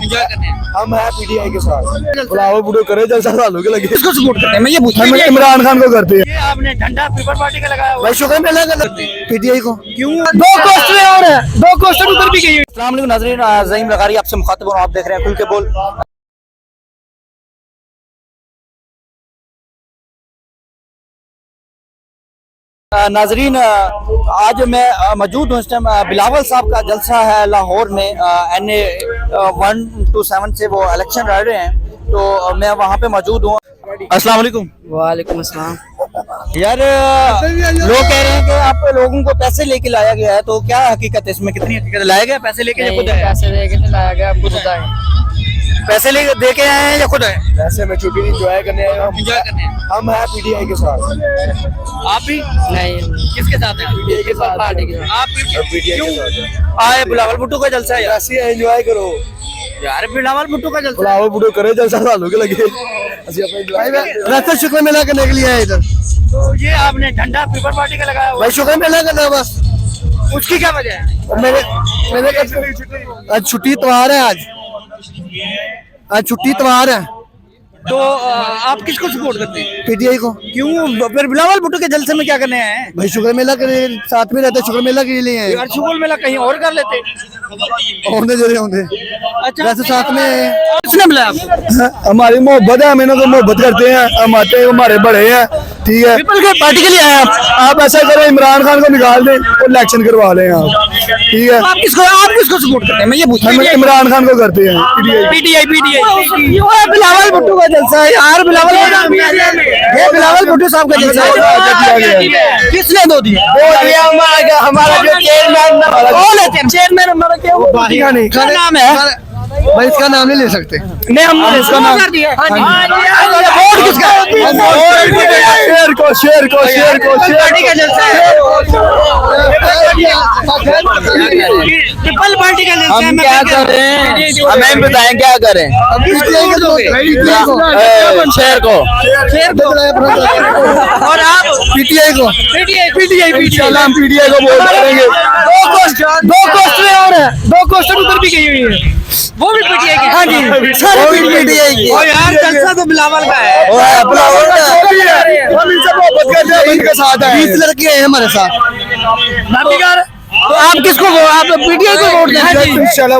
Enjoy करने हैं। हम है पीटीआई के साथ। बुलाओ बुढ़ो करे जलसा सालों के लगे। किसको सपोर्ट करते हैं मैं ये पूछता हूँ। इमरान खान को करते हैं। ये आपने झंडा पीपल पार्टी का लगाया हुआ भाई शुक्र मिला कर पीटीआई को। क्यों? दो क्वेश्चन और है, दो क्वेश्चन उधर भी गई। अस्सलाम वालेकुम नाज़रीन, ज़हीम लगारी आपसे मुखातिब हूं। आप देख रहे हैं खुल के बोल। नाजरीन, आज मैं मौजूद हूँ इस टाइम बिलावल साहब का जलसा है लाहौर में। NA 127 से वो इलेक्शन लड़ रहे हैं, तो मैं वहाँ पे मौजूद हूँ। अस्सलाम वालेकुम। वालेकुम अस्सलाम। यार लोग कह रहे हैं कि आप लोगों को पैसे लेके लाया गया है, तो क्या हकीकत है इसमें? कितनी हकीकत है? लाया गया पैसे लेके या खुद आए? पैसे लेके नहीं लाया गया, खुद आए। पैसे लेके दे के आए हैं या खुद आए? वैसे मैं छुट्टी एंजॉय करने आया हूँ। एंजॉय करने हैं। हम है पीटीआई के साथ। आप भी नहीं, किसके साथ हैं? पीटीआई के साथ। पार्टी के आप पीटीआई क्यों के साथ आए? बिलावल भुट्टो का जलसा है यार। ऐसे एंजॉय करो यार बिलावल भुट्टो का जलसा। बुलाओ बुढ़ो करे जलसा सालों के लगे। रास्ता शुक्र मिला करने के लिए आए इधर। तो ये आपने झंडा पीपल पार्टी का लगाया हुआ भाई शुक्र मिला करना बस। है, उसकी क्या वजह है? मेरे आज छुट्टी इतवार है। आज छुट्टी इतवार है। तो आप किसको सपोर्ट करते हैं? पीटीआई को। क्यों? फिर बिलावल भुट्टो के जलसे में क्या करने आए हैं? भाई शुक्र मेला के साथ में रहते, शुक्र मेला के लिए यार शुगल मेला कहीं और कर लेते। होंगे जो होंगे। अच्छा, वैसे साथ में किसने बुलाया आपको? हमारी मोहब्बत है, हम इन्हों को मोहब्बत करते हैं। हम आते हैं, हमारे बड़े हैं, ठीक है। पीपल के पार्टी के लिए आए आप ऐसा करो, इमरान खान को निकाल दें और इलेक्शन करवा लें आप, ठीक है। आप किसको सपोर्ट करते हैं मैं ये पूछता हम हूँ। इमरान खान को करते हैं। पीटीआई बिलावल भुट्टो का जलसा है यार। बिलावल ये बिलावल भुट्टो साहब का जलसा है। किसने दो दिया? हमारा जो चेयरमैन हमारा क्या क्या नाम है? भाई इसका नाम नहीं ले सकते। नहीं, हम इसका नाम कर दिया। वोट किसका? शेर को पार्टी का जलसा है। पीपल पार्टी का जलसा है। हम क्या करें? हमें बताएं क्या करें? शेर को और आप पीटीआई को पीटीआई हम पीटीआई को वोट करेंगे। दो क्वेश्चन और है, दो क्वेश्चन उधर भी गई हुई है। वो भी पीटीआई के? हाँ जी, सारे पीटीआई की। और यार जलसा तो बिलावल का है। हम इनसे मोहब्बत करते हैं, इनके साथ हैं। 20 लड़के हैं हमारे साथ। तो आप किसको? आप पीटीआई को वोट देंगे? इंशाल्लाह।